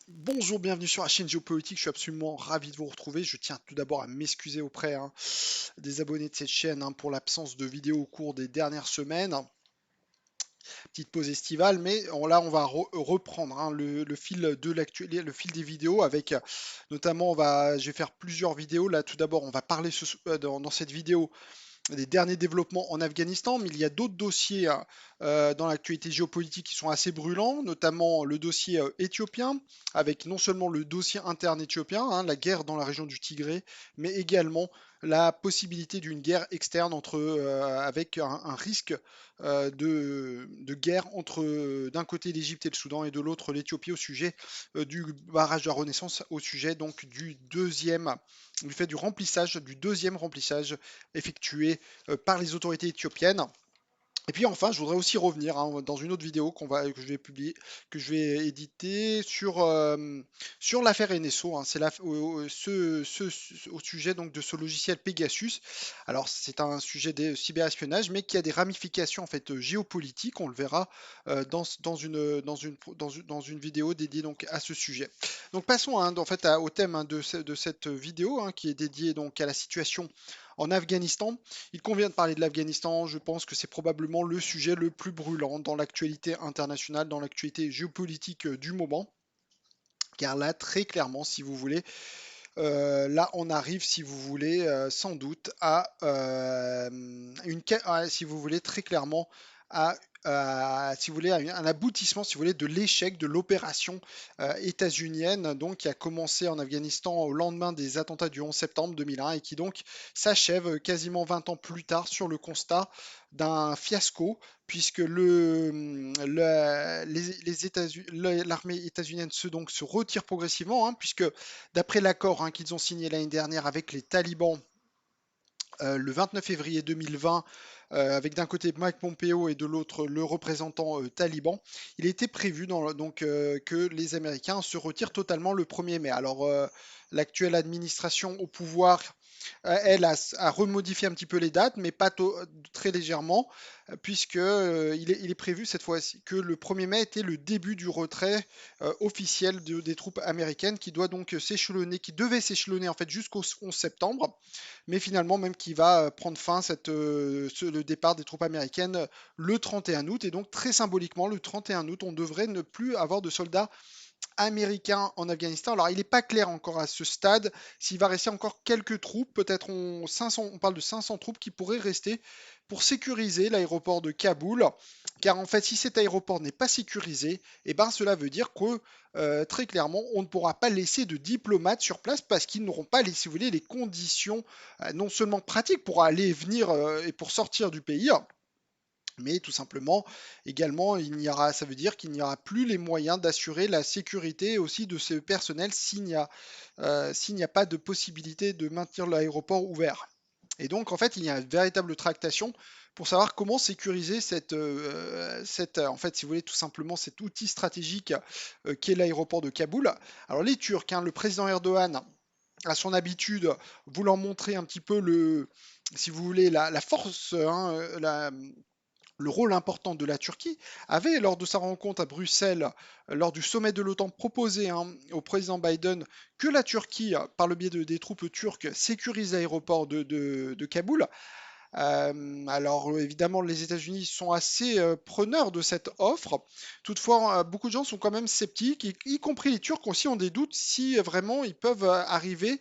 Bonjour, bienvenue sur la chaîne Géopolitique, je suis absolument ravi de vous retrouver. Je tiens tout d'abord à m'excuser auprès des abonnés de cette chaîne pour l'absence de vidéos au cours des dernières semaines. Petite pause estivale, mais là on va reprendre le fil de l'actualité, le fil des vidéos avec notamment je vais faire plusieurs vidéos. Là tout d'abord on va parler dans cette vidéo des derniers développements en Afghanistan, mais il y a d'autres dossiers dans l'actualité géopolitique qui sont assez brûlants, notamment le dossier éthiopien, avec non seulement le dossier interne éthiopien, la guerre dans la région du Tigré, mais également la possibilité d'une guerre externe avec un risque de guerre entre d'un côté l'Égypte et le Soudan et de l'autre l'Éthiopie au sujet du barrage de la Renaissance, au sujet donc du fait du deuxième remplissage effectué par les autorités éthiopiennes. Et puis enfin, je voudrais aussi revenir dans une autre vidéo que je vais publier, que je vais éditer sur l'affaire NSO. C'est au sujet donc de ce logiciel Pegasus. Alors c'est un sujet de cyberespionnage, mais qui a des ramifications en fait géopolitiques. On le verra dans une vidéo dédiée donc à ce sujet. Donc passons en fait au thème de cette vidéo qui est dédiée donc à la situation en Afghanistan. Il convient de parler de l'Afghanistan, je pense que c'est probablement le sujet le plus brûlant dans l'actualité internationale, dans l'actualité géopolitique du moment. Car là, très clairement, si vous voulez, là, on arrive, si vous voulez, sans doute si vous voulez, très clairement à, si vous voulez, un aboutissement, si vous voulez, de l'échec de l'opération états-unienne, donc qui a commencé en Afghanistan au lendemain des attentats du 11 septembre 2001 et qui donc s'achève quasiment 20 ans plus tard sur le constat d'un fiasco, puisque l'armée états-unienne se retire progressivement, puisque d'après l'accord qu'ils ont signé l'année dernière avec les talibans le 29 février 2020, avec d'un côté Mike Pompeo et de l'autre le représentant taliban, il était prévu que les Américains se retirent totalement le 1er mai. Alors l'actuelle administration au pouvoir, elle a remodifié un petit peu les dates, mais pas très légèrement, puisque il est prévu cette fois-ci que le 1er mai était le début du retrait officiel des troupes américaines qui doit donc s'échelonner, qui devait s'échelonner en fait jusqu'au 11 septembre, mais finalement même qui va prendre fin le départ des troupes américaines le 31 août. Et donc très symboliquement, le 31 août, on devrait ne plus avoir de soldats américains en Afghanistan. Alors il n'est pas clair encore à ce stade s'il va rester encore quelques troupes, peut-être 500, on parle de 500 troupes qui pourraient rester pour sécuriser l'aéroport de Kaboul. Car en fait, si cet aéroport n'est pas sécurisé, eh ben, cela veut dire que très clairement, on ne pourra pas laisser de diplomates sur place parce qu'ils n'auront pas, si vous voulez, les conditions non seulement pratiques pour aller et venir et pour sortir du pays, mais tout simplement, également, ça veut dire qu'il n'y aura plus les moyens d'assurer la sécurité aussi de ce personnel s'il n'y a pas de possibilité de maintenir l'aéroport ouvert. Et donc, en fait, il y a une véritable tractation pour savoir comment sécuriser en fait, si vous voulez, tout simplement cet outil stratégique qui est l'aéroport de Kaboul. Alors, les Turcs, le président Erdogan, a son habitude, voulant montrer un petit peu si vous voulez, la force, le rôle important de la Turquie, avait, lors de sa rencontre à Bruxelles, lors du sommet de l'OTAN, proposé au président Biden que la Turquie, par le biais des troupes turques, sécurise l'aéroport de Kaboul. Alors évidemment, les États-Unis sont assez preneurs de cette offre. Toutefois, beaucoup de gens sont quand même sceptiques, y compris les Turcs aussi ont des doutes si vraiment ils peuvent arriver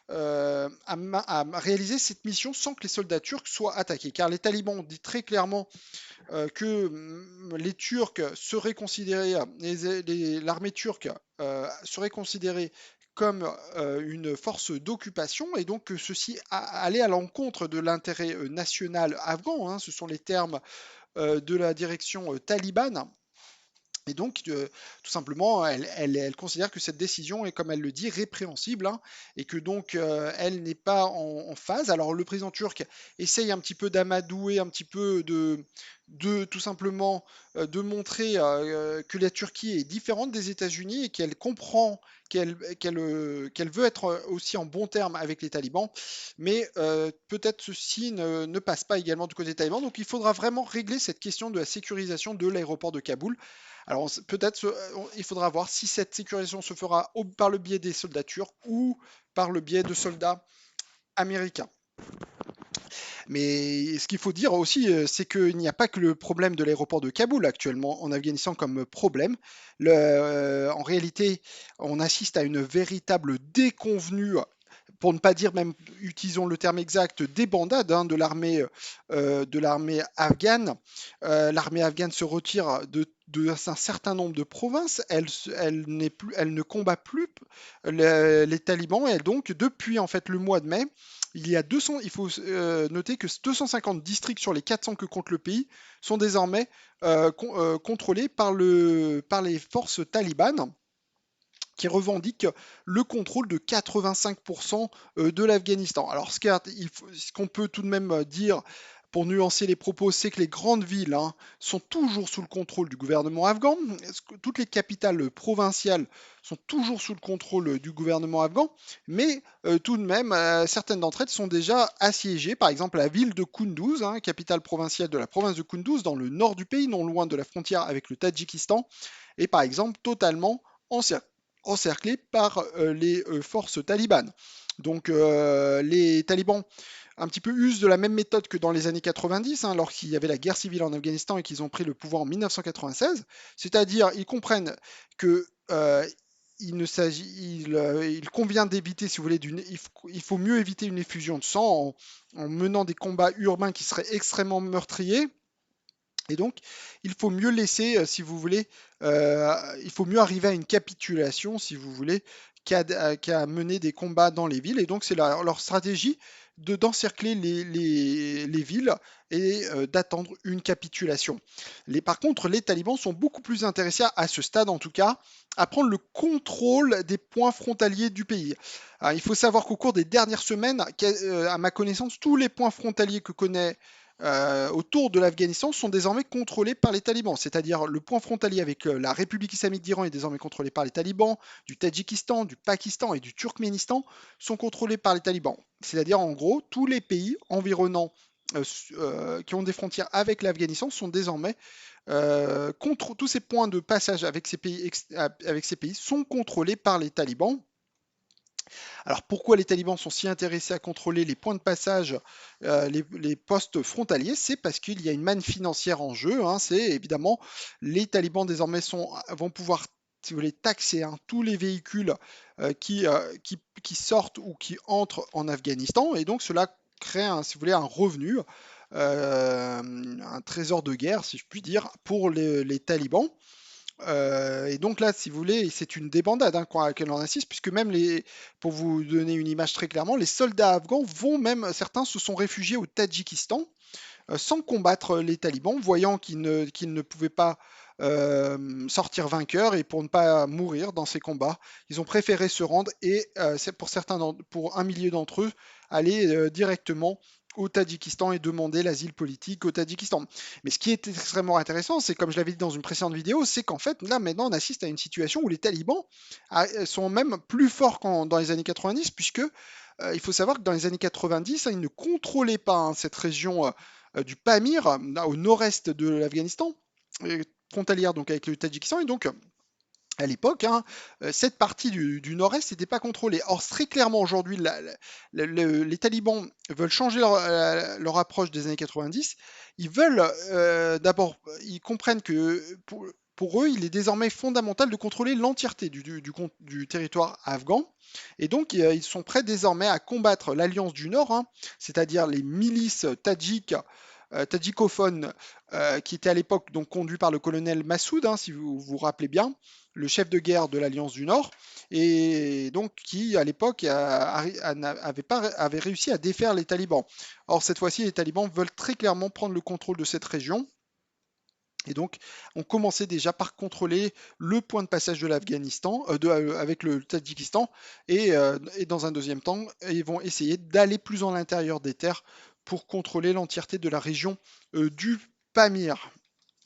à réaliser cette mission sans que les soldats turcs soient attaqués. Car les talibans ont dit très clairement que les Turcs seraient considérés, l'armée turque serait considérée comme une force d'occupation et donc que ceci allait à l'encontre de l'intérêt national afghan. Ce sont les termes de la direction talibane. Et donc, tout simplement, elle considère que cette décision est, comme elle le dit, répréhensible, et que donc elle n'est pas en phase. Alors, le président turc essaye un petit peu d'amadouer, un petit peu tout simplement de montrer que la Turquie est différente des États-Unis et qu'elle comprend qu'elle veut être aussi en bon terme avec les talibans, mais peut-être ceci ne passe pas également du côté des talibans. Donc, il faudra vraiment régler cette question de la sécurisation de l'aéroport de Kaboul. Alors peut-être il faudra voir si cette sécurisation se fera par le biais des soldatures ou par le biais de soldats américains. Mais ce qu'il faut dire aussi, c'est qu'il n'y a pas que le problème de l'aéroport de Kaboul actuellement en Afghanistan comme problème. En réalité, on assiste à une véritable déconvenue, pour ne pas dire même, utilisons le terme exact, débandade hein, de l'armée afghane. L'armée afghane se retire un certain nombre de provinces. Elle ne combat plus les talibans et donc depuis en fait le mois de mai, il faut noter que 250 districts sur les 400 que compte le pays sont désormais contrôlés par les forces talibanes qui revendiquent le contrôle de 85% de l'Afghanistan. Alors ce qu'on peut tout de même dire pour nuancer les propos, c'est que les grandes villes hein, sont toujours sous le contrôle du gouvernement afghan. Toutes les capitales provinciales sont toujours sous le contrôle du gouvernement afghan, mais tout de même, certaines d'entre elles sont déjà assiégées. Par exemple, la ville de Kunduz, hein, capitale provinciale de la province de Kunduz, dans le nord du pays, non loin de la frontière avec le Tadjikistan, est par exemple totalement encerclée par les forces talibanes. Donc les talibans un petit peu usent de la même méthode que dans les années 90, hein, lorsqu'il y avait la guerre civile en Afghanistan et qu'ils ont pris le pouvoir en 1996. C'est-à-dire, ils comprennent que il convient d'éviter, si vous voulez, il faut mieux éviter une effusion de sang en menant des combats urbains qui seraient extrêmement meurtriers. Et donc, il faut mieux laisser, si vous voulez, il faut mieux arriver à une capitulation, si vous voulez, qu'à mener des combats dans les villes. Et donc, c'est leur stratégie d'encercler les villes et d'attendre une capitulation. Par contre, les talibans sont beaucoup plus intéressés, à ce stade en tout cas, à prendre le contrôle des points frontaliers du pays. Alors, il faut savoir qu'au cours des dernières semaines, à ma connaissance, tous les points frontaliers que connaît autour de l'Afghanistan sont désormais contrôlés par les talibans. C'est-à-dire le point frontalier avec la République islamique d'Iran est désormais contrôlé par les talibans, du Tadjikistan, du Pakistan et du Turkménistan sont contrôlés par les talibans. C'est-à-dire en gros tous les pays environnants qui ont des frontières avec l'Afghanistan sont désormais contre tous ces points de passage avec ces pays sont contrôlés par les talibans. Alors pourquoi les talibans sont si intéressés à contrôler les points de passage, les postes frontaliers? C'est parce qu'il y a une manne financière en jeu. Hein. C'est évidemment les talibans désormais vont pouvoir, si vous voulez, taxer hein, tous les véhicules qui sortent ou qui entrent en Afghanistan. Et donc cela crée, si vous voulez, un revenu, un trésor de guerre, si je puis dire, pour les talibans. Et donc là, si vous voulez, c'est une débandade hein, à laquelle on assiste, puisque même pour vous donner une image très clairement, les soldats afghans certains se sont réfugiés au Tadjikistan sans combattre les talibans, voyant qu'ils ne pouvaient pas sortir vainqueurs et pour ne pas mourir dans ces combats, ils ont préféré se rendre et c'est pour un millier d'entre eux, aller directement au Tadjikistan et demander l'asile politique au Tadjikistan. Mais ce qui est extrêmement intéressant, c'est comme je l'avais dit dans une précédente vidéo, c'est qu'en fait, là maintenant, on assiste à une situation où les talibans sont même plus forts dans les années 90, puisque il faut savoir que dans les années 90, hein, ils ne contrôlaient pas hein, cette région du Pamir, là, au nord-est de l'Afghanistan, frontalière donc avec le Tadjikistan, et donc à l'époque, hein, cette partie du nord-est n'était pas contrôlée. Or, très clairement, aujourd'hui, les talibans veulent changer leur approche des années 90. Ils veulent, d'abord, ils comprennent que pour eux, il est désormais fondamental de contrôler l'entièreté du territoire afghan. Et donc, ils sont prêts désormais à combattre l'Alliance du Nord, hein, c'est-à-dire les milices tadjikophones qui étaient à l'époque donc conduits par le colonel Massoud, hein, si vous vous rappelez bien, le chef de guerre de l'Alliance du Nord, et donc qui à l'époque avait réussi à défaire les talibans. Or cette fois-ci, les talibans veulent très clairement prendre le contrôle de cette région. Et donc, on commençait déjà par contrôler le point de passage de l'Afghanistan avec le Tadjikistan, et dans un deuxième temps, ils vont essayer d'aller plus en l'intérieur des terres pour contrôler l'entièreté de la région du Pamir.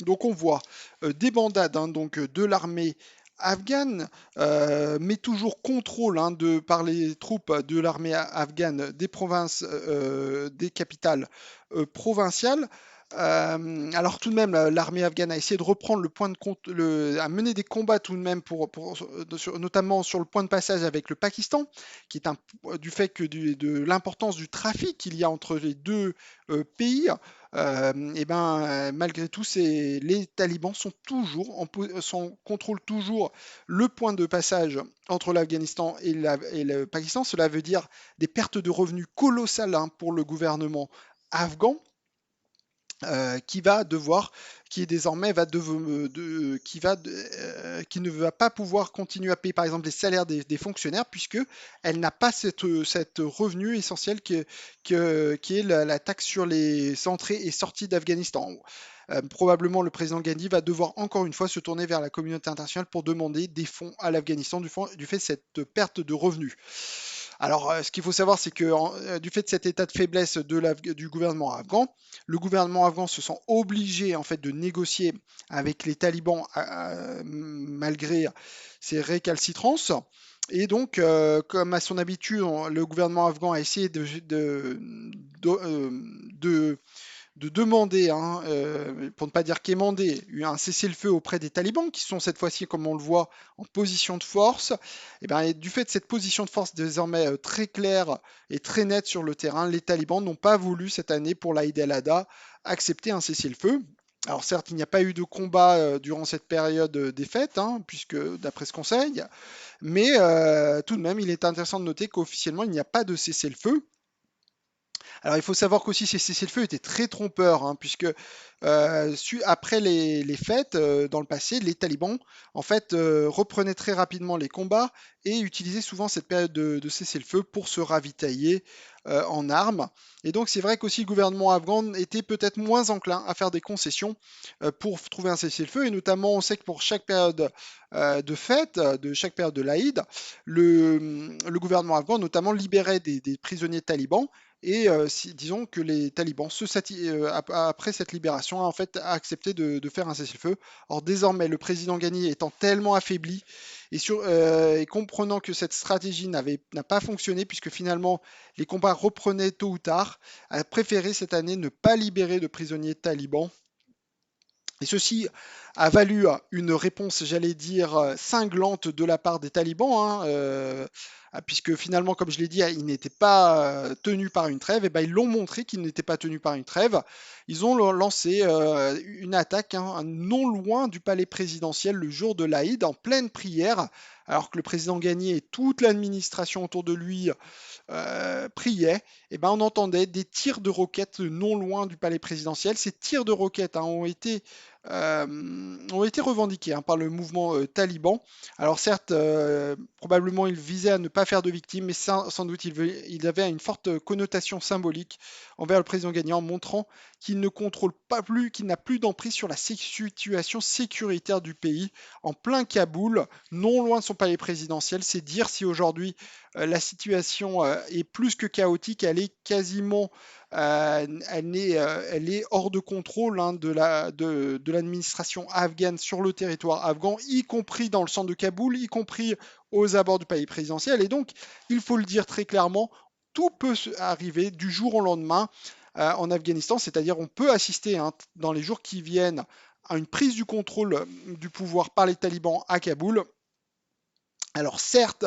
Donc on voit des bandades hein, donc, de l'armée afghane, mais toujours contrôle hein, par les troupes de l'armée afghane des provinces, des capitales provinciales. Alors tout de même, l'armée afghane a essayé de reprendre le point de compte, a mené des combats tout de même notamment sur le point de passage avec le Pakistan, qui est du fait que de l'importance du trafic qu'il y a entre les deux pays. Et ben, malgré tout, les talibans contrôlent toujours le point de passage entre l'Afghanistan et le Pakistan. Cela veut dire des pertes de revenus colossales hein, pour le gouvernement afghan qui va devoir, qui est désormais va qui ne va pas pouvoir continuer à payer par exemple les salaires des fonctionnaires puisque elle n'a pas cette revenu essentiel qui est la taxe sur les entrées et sorties d'Afghanistan. Probablement le président Ghani va devoir encore une fois se tourner vers la communauté internationale pour demander des fonds à l'Afghanistan du fait de cette perte de revenus. Alors, ce qu'il faut savoir, c'est que du fait de cet état de faiblesse du gouvernement afghan, le gouvernement afghan se sent obligé en fait de négocier avec les talibans malgré ses récalcitrances. Et donc, comme à son habitude, le gouvernement afghan a essayé de de demander, hein, pour ne pas dire quémander, un cessez-le-feu auprès des talibans, qui sont cette fois-ci, comme on le voit, en position de force. Et du fait de cette position de force désormais très claire et très nette sur le terrain, les talibans n'ont pas voulu cette année, pour l'Aïd el-Adha, accepter un cessez-le-feu. Alors certes, il n'y a pas eu de combat durant cette période des fêtes, hein, puisque d'après ce conseil, mais tout de même, il est intéressant de noter qu'officiellement, il n'y a pas de cessez-le-feu. Alors il faut savoir qu'aussi ces cessez-le-feu étaient très trompeurs, hein, puisque après les fêtes, dans le passé, les talibans en fait reprenaient très rapidement les combats et utilisaient souvent cette période de cessez-le-feu pour se ravitailler en armes. Et donc c'est vrai qu'aussi le gouvernement afghan était peut-être moins enclin à faire des concessions pour trouver un cessez-le-feu, et notamment on sait que pour chaque période de fête, de chaque période de l'Aïd, le gouvernement afghan notamment libérait des prisonniers talibans et disons que les talibans, après cette libération, a en fait accepté de faire un cessez-le-feu. Or désormais, le président Ghani étant tellement affaibli et comprenant que cette stratégie n'a pas fonctionné, puisque finalement les combats reprenaient tôt ou tard, a préféré cette année ne pas libérer de prisonniers talibans. Et ceci a valu une réponse, j'allais dire, cinglante de la part des talibans, hein, puisque finalement, comme je l'ai dit, ils n'étaient pas tenus par une trêve, et ben, ils l'ont montré qu'ils n'étaient pas tenus par une trêve. Ils ont lancé une attaque hein, non loin du palais présidentiel le jour de l'Aïd, en pleine prière, alors que le président Ghani et toute l'administration autour de lui priait, et ben, on entendait des tirs de roquettes non loin du palais présidentiel. Ces tirs de roquettes hein, ont été revendiqués hein, par le mouvement taliban. Alors certes, probablement il visait à ne pas faire de victimes, mais sans doute il avait une forte connotation symbolique envers le président gagnant, montrant qu'il ne contrôle pas plus, qu'il n'a plus d'emprise sur la situation sécuritaire du pays, en plein Kaboul, non loin de son palais présidentiel. C'est dire si aujourd'hui la situation est plus que chaotique, elle est quasiment elle est hors de contrôle hein, de l'administration afghane sur le territoire afghan, y compris dans le centre de Kaboul, y compris aux abords du palais présidentiel. Et donc, il faut le dire très clairement, tout peut arriver du jour au lendemain en Afghanistan, c'est-à-dire on peut assister hein, dans les jours qui viennent à une prise du contrôle du pouvoir par les talibans à Kaboul. Alors certes,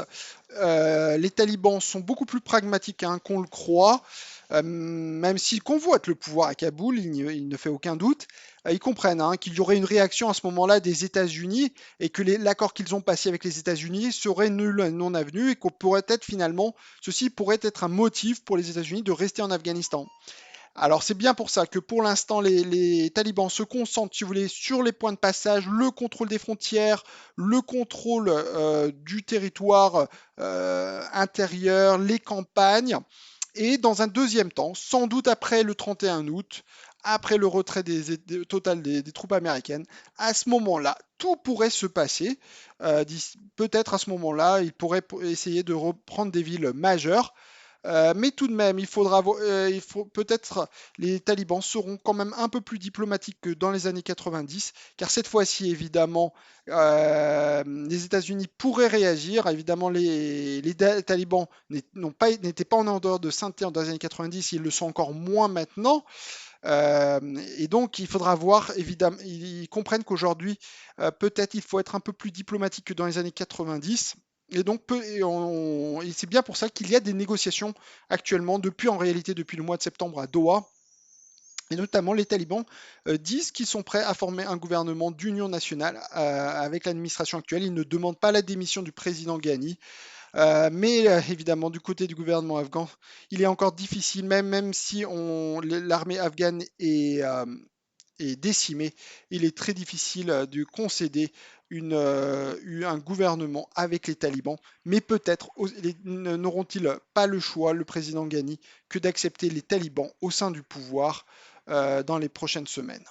les talibans sont beaucoup plus pragmatiques hein, qu'on le croit, même s'ils convoitent le pouvoir à Kaboul, il ne fait aucun doute. Ils comprennent hein, qu'il y aurait une réaction à ce moment-là des États-Unis et que l'accord qu'ils ont passé avec les États-Unis serait nul et non avenu et qu'on pourrait être finalement, ceci pourrait être un motif pour les États-Unis de rester en Afghanistan. Alors c'est bien pour ça que pour l'instant les talibans se concentrent, si vous voulez, sur les points de passage, le contrôle des frontières, le contrôle du territoire intérieur, les campagnes, et dans un deuxième temps, sans doute après le 31 août, après le retrait total des troupes américaines, à ce moment-là, tout pourrait se passer. Peut-être à ce moment-là, ils pourraient essayer de reprendre des villes majeures. Mais tout de même, il faut peut-être les talibans seront quand même un peu plus diplomatiques que dans les années 90, car cette fois-ci, évidemment, les États-Unis pourraient réagir. Évidemment, les talibans n'étaient pas en dehors de sainteté dans les années 90, ils le sont encore moins maintenant. Et donc, il faudra voir, évidemment, ils comprennent qu'aujourd'hui, peut-être il faut être un peu plus diplomatique que dans les années 90. Et donc, et c'est bien pour ça qu'il y a des négociations actuellement, en réalité, depuis le mois de septembre à Doha. Et notamment, les talibans disent qu'ils sont prêts à former un gouvernement d'union nationale avec l'administration actuelle. Ils ne demandent pas la démission du président Ghani. Mais évidemment, du côté du gouvernement afghan, il est encore difficile, même si l'armée afghane est décimée, il est très difficile de concéder un gouvernement avec les talibans. Mais peut-être n'auront-ils pas le choix, le président Ghani, que d'accepter les talibans au sein du pouvoir dans les prochaines semaines.